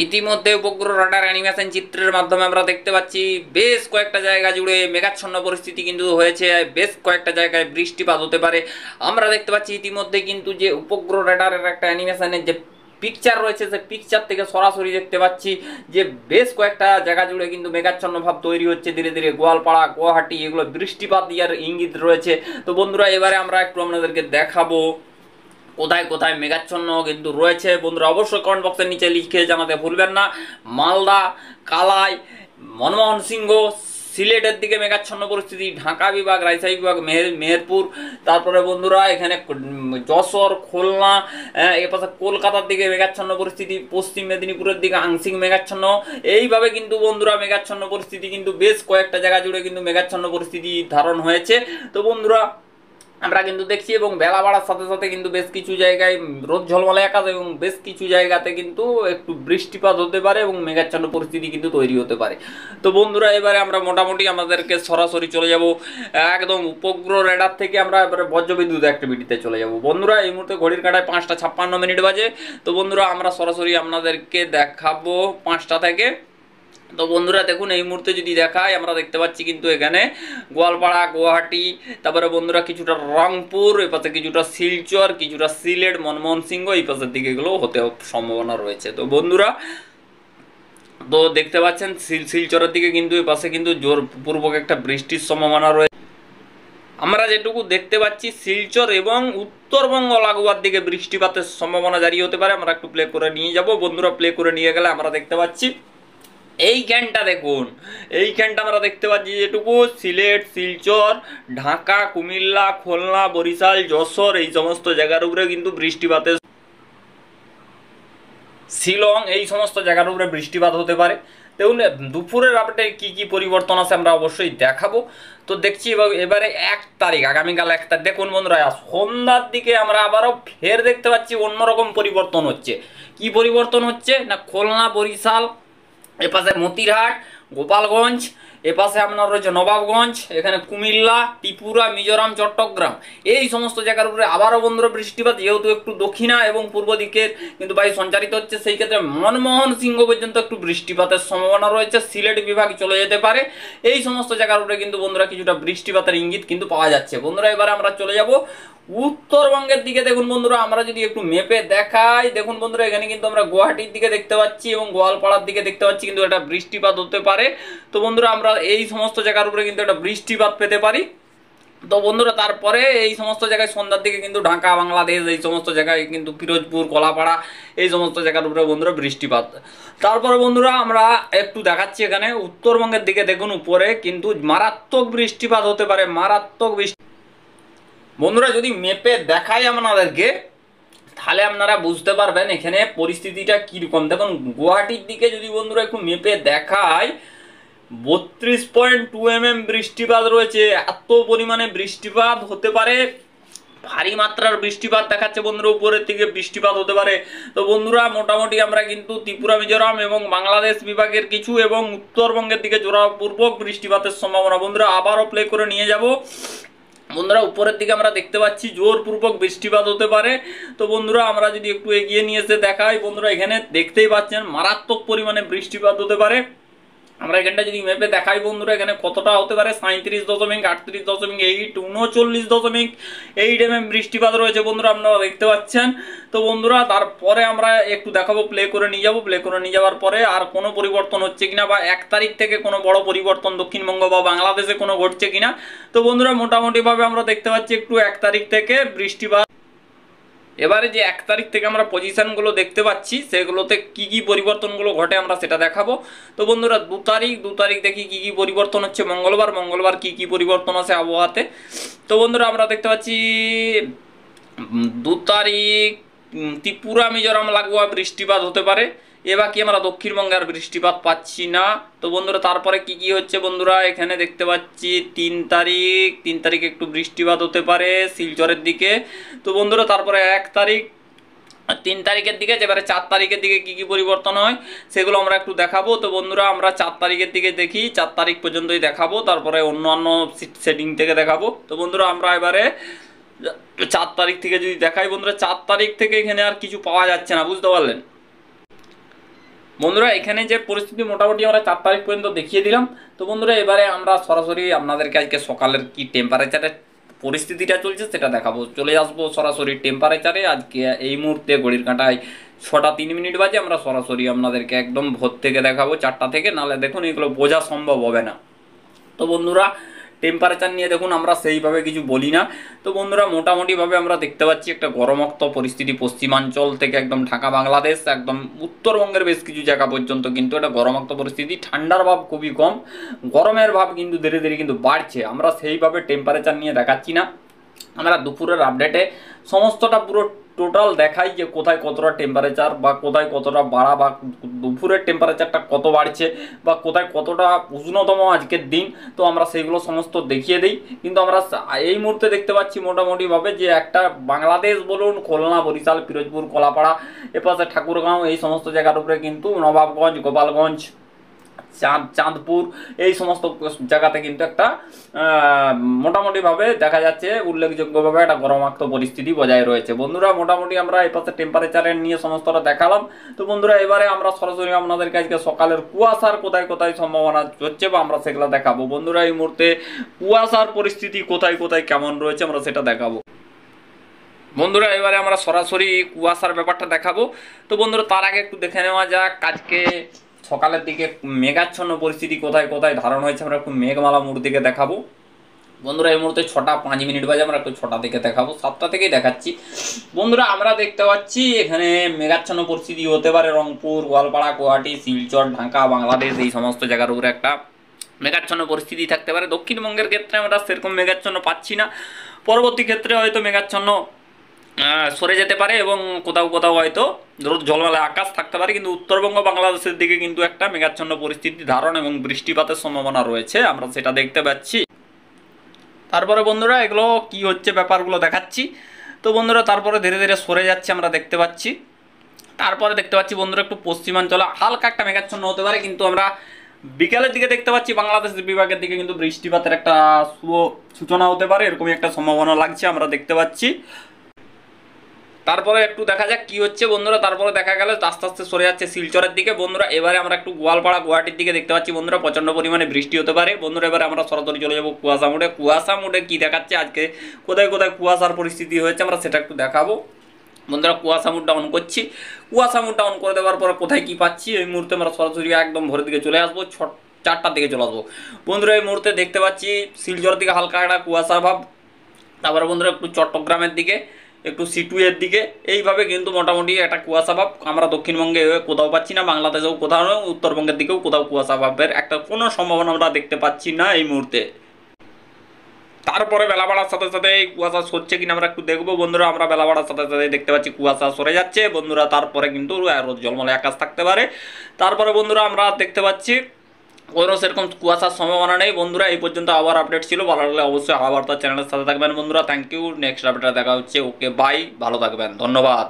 ইতিমধ্যে উপগ্রহ radar animation চিত্রের মাধ্যমে আমরা দেখতে পাচ্ছি বেশ কয়েকটা জায়গা জুড়ে মেঘাচ্ছন্ন পরিস্থিতি কিন্তু হয়েছে, বেশ কয়েকটা জায়গায় বৃষ্টিপাত হতে পারে। আমরা দেখতে পাচ্ছি ইতিমধ্যে কিন্তু যে উপগ্রহ রাডারের একটা অ্যানিমেশনের যে পিকচার রয়েছে, সেই পিকচার থেকে সরাসরি দেখতে পাচ্ছি যে বেশ কয়েকটা জায়গা জুড়ে কিন্তু মেঘাচ্ছন্ন ভাব তৈরি হচ্ছে ধীরে ধীরে। গোয়ালপাড়া, গুয়াহাটি এগুলো বৃষ্টিপাত ইয়ার ইঙ্গিত রয়েছে। তো বন্ধুরা এবারে আমরা একটু আপনাদেরকে দেখাবো কোথায় কোথায় মেঘাচ্ছন্ন কিন্তু রয়েছে। বন্ধুরা অবশ্যই কমেন্ট বক্সের নিচে লিখে জানাতে ভুলবেন না। মালদা, কালাই, মনমোহন সিংহ, সিলেটের দিকে মেঘাচ্ছন্ন পরিস্থিতি, ঢাকা বিভাগ, রাজশাহী বিভাগ, মেহেরপুর, তারপরে বন্ধুরা এখানে যশোর, খুলনা, এপাশে কলকাতার দিকে মেঘাচ্ছন্ন পরিস্থিতি, পশ্চিম মেদিনীপুরের দিকে আংশিক মেঘাচ্ছন্ন। এইভাবে কিন্তু বন্ধুরা মেঘাচ্ছন্ন পরিস্থিতি কিন্তু বেশ কয়েকটা জায়গা জুড়ে কিন্তু মেঘাচ্ছন্ন পরিস্থিতি ধারণ হয়েছে। তো বন্ধুরা আমরা কিন্তু দেখছি এবং বেলা বাড়ার সাথে সাথে কিন্তু বেশ কিছু জায়গায় রোদ ঝলমলে আকাশ এবং বেশ কিছু জায়গাতে কিন্তু একটু বৃষ্টিপাত হতে পারে এবং মেঘাচ্ছন্ন পরিস্থিতি কিন্তু তৈরি হতে পারে। তো বন্ধুরা এবারে আমরা মোটামুটি আমাদেরকে সরাসরি চলে যাব একদম উপগ্রহ রেডার থেকে আমরা এবারে বজ্রবিদ্যুৎ অ্যাক্টিভিটিতে চলে যাব। বন্ধুরা এই মুহূর্তে ঘড়ির কাঁটায় 5:56 বাজে। তো বন্ধুরা আমরা সরাসরি আপনাদেরকে দেখাবো 5টা থেকে। তো বন্ধুরা দেখুন এই মুহূর্তে যদি দেখায় আমরা দেখতে পাচ্ছি কিন্তু এখানে গোয়ালপাড়া, গুয়াহাটি, তারপরে বন্ধুরা কিছুটা রংপুর, এই পাশে কিছুটা শিলচর, কিছুটা সিলেট, মনমোহন সিংহ এই পাশের দিকে এগুলো হতে সম্ভাবনা রয়েছে। তো বন্ধুরা তো দেখতে পাচ্ছেন শিলচরের দিকে কিন্তু এই পাশে কিন্তু জোরপূর্বক একটা বৃষ্টির সম্ভাবনা রয়েছে। আমরা যেটুকু দেখতে পাচ্ছি শিলচর এবং উত্তরবঙ্গ লাগোয়ার দিকে বৃষ্টিপাতের সম্ভাবনা জারি হতে পারে। আমরা একটু প্লে করে নিয়ে যাব। বন্ধুরা প্লে করে নিয়ে গেলে আমরা দেখতে পাচ্ছি এইখানটা দেখুন, এইখানটা আমরা দেখতে পাচ্ছি যেটুকু সিলেট, শিলচর, ঢাকা, কুমিল্লা, খুলনা, বরিশাল, যশোর এই সমস্ত জায়গার উপরে কিন্তু বৃষ্টিপাতের, শিলং এই সমস্ত জায়গার উপরে বৃষ্টিপাত হতে পারে। দেখুন দুপুরের আপডেটে কি কি পরিবর্তন আছে আমরা অবশ্যই দেখাবো। তো দেখছি এবারে 1 তারিখ, আগামীকাল 1 তারিখ দেখুন বন্ধুরা সন্ধ্যার দিকে আমরা আবারও ফের দেখতে পাচ্ছি অন্যরকম পরিবর্তন হচ্ছে। কি পরিবর্তন হচ্ছে না, খুলনা, বরিশাল, এপাশে মতিরহাট, গোপালগঞ্জ, এপাশে আপনার রয়েছে নবাবগঞ্জ, এখানে কুমিল্লা, ত্রিপুরা, মিজোরাম, চট্টগ্রাম এই সমস্ত জায়গার উপরে আবারও বন্ধুরা বৃষ্টিপাত, যেহেতু একটু দক্ষিণা এবং পূর্ব দিকের কিন্তু বায়ু সঞ্চারিত হচ্ছে, সেই ক্ষেত্রে মনমোহন সিংহ পর্যন্ত একটু বৃষ্টিপাতের সম্ভাবনা রয়েছে। সিলেট বিভাগ চলে যেতে পারে। এই সমস্ত জায়গার উপরে কিন্তু বন্ধুরা কিছুটা বৃষ্টিপাতের ইঙ্গিত কিন্তু পাওয়া যাচ্ছে। বন্ধুরা এবারে আমরা চলে যাব উত্তরবঙ্গের দিকে। দেখুন বন্ধুরা আমরা যদি একটু মেপে দেখাই, দেখুন বন্ধুরা এখানে কিন্তু আমরা গুয়াহাটির দিকে দেখতে পাচ্ছি এবং গোয়ালপাড়ার দিকে দেখতে পাচ্ছি কিন্তু একটা বৃষ্টিপাত হতে পারে। তো বন্ধুরা আমরা এই সমস্ত জায়গার উপরে কিন্তু একটা বৃষ্টিপাত পেতে পারি। তো বন্ধুরা তারপরে এই সমস্ত জায়গায় সন্ধ্যার দিকে কিন্তু ঢাকা, বাংলাদেশ এই সমস্ত জায়গায় কিন্তু পিরোজপুর, কলাপাড়া এই সমস্ত জায়গার উপরে বন্ধুরা বৃষ্টিপাত। তারপরে বন্ধুরা আমরা একটু দেখাচ্ছি এখানে উত্তরবঙ্গের দিকে, দেখুন উপরে কিন্তু মারাত্মক বৃষ্টিপাত হতে পারে, মারাত্মক বৃষ্টি। বন্ধুরা যদি মেপে দেখাই আপনাদেরকে তাহলে আপনারা বুঝতে পারবেন এখানে পরিস্থিতিটা কীরকম। দেখুন গুয়াহাটির দিকে যদি বন্ধুরা একটু মেপে দেখায় 32.2 mm বৃষ্টিপাত রয়েছে। এত পরিমাণে বৃষ্টিপাত হতে পারে, ভারী মাত্রার বৃষ্টিপাত দেখাচ্ছে বন্ধুরা, উপরের থেকে বৃষ্টিপাত হতে পারে। তো বন্ধুরা মোটামুটি আমরা কিন্তু ত্রিপুরা, মিজোরাম এবং বাংলাদেশ বিভাগের কিছু এবং উত্তরবঙ্গের দিকে জোরাপূর্বক বৃষ্টিপাতের সম্ভাবনা বন্ধুরা আবারও প্লে করে নিয়ে যাব। বন্ধুরা উপরের দিকে আমরা দেখতে পাচ্ছি জোরপূর্বক বৃষ্টিপাত হতে পারে। তো বন্ধুরা আমরা যদি একটু এগিয়ে নিয়ে এসে দেখাই, বন্ধুরা এখানে দেখতেই পাচ্ছেন মারাত্মক পরিমাণে বৃষ্টিপাত হতে পারে। আমরা এখানটা যদি মেপে দেখাই বন্ধুরা এখানে কতটা হতে পারে, 37.8, 39.8 mm বৃষ্টিপাত রয়েছে বন্ধুরা আপনারা দেখতে পাচ্ছেন। তো বন্ধুরা তারপরে আমরা একটু দেখাবো, প্লে করে নিয়ে যাবো। প্লে করে নিয়ে যাওয়ার পরে আর কোনো পরিবর্তন হচ্ছে কিনা বা 1 তারিখ থেকে কোনো বড় পরিবর্তন দক্ষিণবঙ্গ বা বাংলাদেশে কোনো ঘটছে কিনা। তো বন্ধুরা মোটামুটিভাবে আমরা দেখতে পাচ্ছি একটু 1 তারিখ থেকে বৃষ্টিপাত। এবারে যে 1 তারিখ থেকে আমরা পজিশনগুলো দেখতে পাচ্ছি সেগুলোতে কি কি পরিবর্তনগুলো ঘটে আমরা সেটা দেখাবো। তো বন্ধুরা 2 তারিখ দেখি কি কি পরিবর্তন হচ্ছে। মঙ্গলবার কি কি পরিবর্তন আছে আবহাওয়াতে। তো বন্ধুরা আমরা দেখতে পাচ্ছি 2 তারিখ ত্রিপুরা, মিজোরাম লাগোয়া বৃষ্টিপাত হতে পারে। এবার কি আমরা দক্ষিণবঙ্গে আর বৃষ্টিপাত পাচ্ছি না। তো বন্ধুরা তারপরে কি কি হচ্ছে বন্ধুরা এখানে দেখতে পাচ্ছি 3 তারিখ একটু বৃষ্টিপাত হতে পারে শিলচরের দিকে। তো বন্ধুরা তারপরে 1 তারিখ, 3 তারিখের দিকে, এবারে 4 তারিখের দিকে কি কি পরিবর্তন হয় সেগুলো আমরা একটু দেখাবো। তো বন্ধুরা আমরা 4 তারিখের দিকে দেখি, 4 তারিখ পর্যন্তই দেখাবো, তারপরে অন্যান্য সেটিং থেকে দেখাবো। তো বন্ধুরা আমরা এবারে 4 তারিখ থেকে যদি দেখাই বন্ধুরা 4 তারিখ থেকে এখানে আর কিছু পাওয়া যাচ্ছে না, বুঝতে পারলেন। বন্ধুরা এখানে যে পরিস্থিতি মোটামুটি আমরা 4 তারিখ পর্যন্ত দেখিয়ে দিলাম। তো বন্ধুরা এবারে আমরা সরাসরি আপনাদেরকে আজকে সকালের কি টেম্পারেচারের পরিস্থিতিটা চলছে সেটা দেখাবো। চলে আসবো সরাসরি টেম্পারেচারে। আজকে এই মুহূর্তে ঘড়ির কাঁটায় 6টা 3 মিনিট বাজে। আমরা সরাসরি আপনাদেরকে একদম ভোর থেকে দেখাবো 4টা থেকে, নাহলে দেখুন এগুলো বোঝা সম্ভব হবে না। তো বন্ধুরা টেম্পারেচার নিয়ে দেখুন আমরা সেইভাবে কিছু বলি না। তো বন্ধুরা মোটামুটিভাবে আমরা দেখতে পাচ্ছি একটা গরমোক্ত পরিস্থিতি পশ্চিমাঞ্চল থেকে একদম ঢাকা বাংলাদেশ একদম উত্তরবঙ্গের বেশ কিছু জায়গা পর্যন্ত কিন্তু একটা গরমোক্ত পরিস্থিতি। ঠান্ডার ভাব খুবই কম, গরমের ভাব কিন্তু ধীরে ধীরে কিন্তু বাড়ছে। আমরা সেইভাবে টেম্পারেচার নিয়ে দেখাচ্ছি না, আমরা দুপুরের আপডেটে সমস্তটা পুরো টোটাল দেখাই যে কোথায় কতটা টেম্পারেচার বা কোথায় কতটা বাড়া বা দুপুরের টেম্পারেচারটা কত বাড়ছে বা কোথায় কতটা উষ্ণতম আজকের দিন। তো আমরা সেইগুলো সমস্ত দেখিয়ে দিই। কিন্তু আমরা এই মুহূর্তে দেখতে পাচ্ছি মোটামুটিভাবে যে একটা বাংলাদেশ বলুন, খুলনা, বরিশাল, পিরোজপুর, কলাপাড়া, এপাশে ঠাকুরগাঁও, এই সমস্ত জায়গার উপরে কিন্তু নবাবগঞ্জ, গোপালগঞ্জ, চাঁদপুর, এই সমস্ত জায়গাতে কিন্তু একটা মোটামুটিভাবে দেখা যাচ্ছে উল্লেখযোগ্যভাবে একটা গরমাক্ত পরিস্থিতি বজায় রয়েছে। বন্ধুরা মোটামুটি আমরা এই পাশে টেম্পারেচারের নিয়ে সমস্তটা দেখালাম। তো বন্ধুরা এবারে আমরা সরাসরি আপনাদেরকে আজকে সকালের কুয়াশার কোথায় কোথায় সম্ভাবনা হচ্ছে বা আমরা সেগুলো দেখাবো। বন্ধুরা এই মুহূর্তে কুয়াশার পরিস্থিতি কোথায় কোথায় কেমন রয়েছে আমরা সেটা দেখাবো। বন্ধুরা এবারে আমরা সরাসরি কুয়াশার ব্যাপারটা দেখাবো। তো বন্ধুরা তার আগে একটু দেখে নেওয়া যাক আজকে সকালের দিকে মেঘাচ্ছন্ন পরিস্থিতি কোথায় কোথায় ধারণ হয়েছে। আমরা একটু মেঘমালা মোড় দিকে দেখাবো। বন্ধুরা এই মুহূর্তে 6টা 5 মিনিট বাজে, আমরা একটু 6টা থেকে দেখাবো, 7টা থেকেই দেখাচ্ছি। বন্ধুরা আমরা দেখতে পাচ্ছি এখানে মেঘাচ্ছন্ন পরিস্থিতি হতে পারে রংপুর, গোয়ালপাড়া, গুয়াহাটি, শিলচর, ঢাকা, বাংলাদেশ, এই সমস্ত জায়গার উপরে একটা মেঘাচ্ছন্ন পরিস্থিতি থাকতে পারে। দক্ষিণবঙ্গের ক্ষেত্রে আমরা সেরকম মেঘাচ্ছন্ন পাচ্ছি না। পরবর্তী ক্ষেত্রে হয়তো মেঘাচ্ছন্ন সরে যেতে পারে এবং কোথাও কোথাও হয়তো ঝলমলে আকাশ থাকতে পারে, কিন্তু উত্তরবঙ্গ বাংলাদেশের দিকে কিন্তু একটা মেঘাচ্ছন্ন পরিস্থিতি ধারণ এবং বৃষ্টিপাতের সম্ভাবনা রয়েছে, আমরা সেটা দেখতে পাচ্ছি। তারপরে বন্ধুরা এগুলো কি হচ্ছে ব্যাপারগুলো দেখাচ্ছি। তো বন্ধুরা তারপরে ধীরে ধীরে সরে যাচ্ছে আমরা দেখতে পাচ্ছি। তারপরে দেখতে পাচ্ছি বন্ধুরা একটু পশ্চিমাঞ্চলে হালকা একটা মেঘাচ্ছন্ন হতে পারে, কিন্তু আমরা বিকালের দিকে দেখতে পাচ্ছি বাংলাদেশ বিভাগের দিকে কিন্তু বৃষ্টিপাতের একটা শুভ সূচনা হতে পারে, এরকমই একটা সম্ভাবনা লাগছে আমরা দেখতে পাচ্ছি। তারপরে একটু দেখা যাক কি হচ্ছে বন্ধুরা। তারপরে দেখা গেল আস্তে আস্তে সরে যাচ্ছে শিলচরের দিকে। বন্ধুরা এবারে আমরা একটু গোয়ালপাড়া, গুয়াহাটির দিকে দেখতে পাচ্ছি বন্ধুরা প্রচণ্ড পরিমাণে বৃষ্টি হতে পারে। বন্ধুরা এবারে আমরা সরাসরি চলে যাবো কুয়াশা মোড়ে। কুয়াশা মোড়ে কি দেখাচ্ছে আজকে কোথায় কোথায় কুয়াশার পরিস্থিতি হয়েছে আমরা সেটা একটু দেখাবো। বন্ধুরা কুয়াশা মোড়টা অন করছি। কুয়াশা মোড়টা অন করে দেওয়ার পরে কোথায় কি পাচ্ছি এই মুহূর্তে আমরা সরাসরি একদম ভোরের দিকে চলে আসবো, 4টার দিকে চলে আসবো। বন্ধুরা এই মুহূর্তে দেখতে পাচ্ছি শিলচরের দিকে হালকা একটা কুয়াশার ভাব। তারপরে বন্ধুরা একটু চট্টগ্রামের দিকে, একটু সিটুয়ের দিকে, এইভাবে কিন্তু মোটামুটি একটা কুয়াশা ভাব আমরা দক্ষিণবঙ্গে কোথাও পাচ্ছি না, বাংলাদেশেও কোথাও নয়, উত্তরবঙ্গের দিকেও কোথাও কুয়াশা ভাবের একটা কোনো সম্ভাবনা আমরা দেখতে পাচ্ছি না এই মুহূর্তে। তারপরে বেলা বাড়ার সাথে সাথে এই কুয়াশা সরছে কিনা আমরা একটু দেখবো। বন্ধুরা আমরা বেলা বাড়ার সাথে সাথে দেখতে পাচ্ছি কুয়াশা সরে যাচ্ছে বন্ধুরা। তারপরে কিন্তু রোদ ঝলমলে আকাশ থাকতে পারে। তারপরে বন্ধুরা আমরা দেখতে পাচ্ছি কোনো সেরকম কুয়াশার সম্ভাবনা নেই। বন্ধুরা এই পর্যন্ত আবার আপডেট ছিল, ভালো লাগলে অবশ্যই আবার তার চ্যানেলের সাথে থাকবেন বন্ধুরা। থ্যাংক ইউ, নেক্সট আপডেটে দেখা হচ্ছে। ওকে বাই, ভালো থাকবেন, ধন্যবাদ।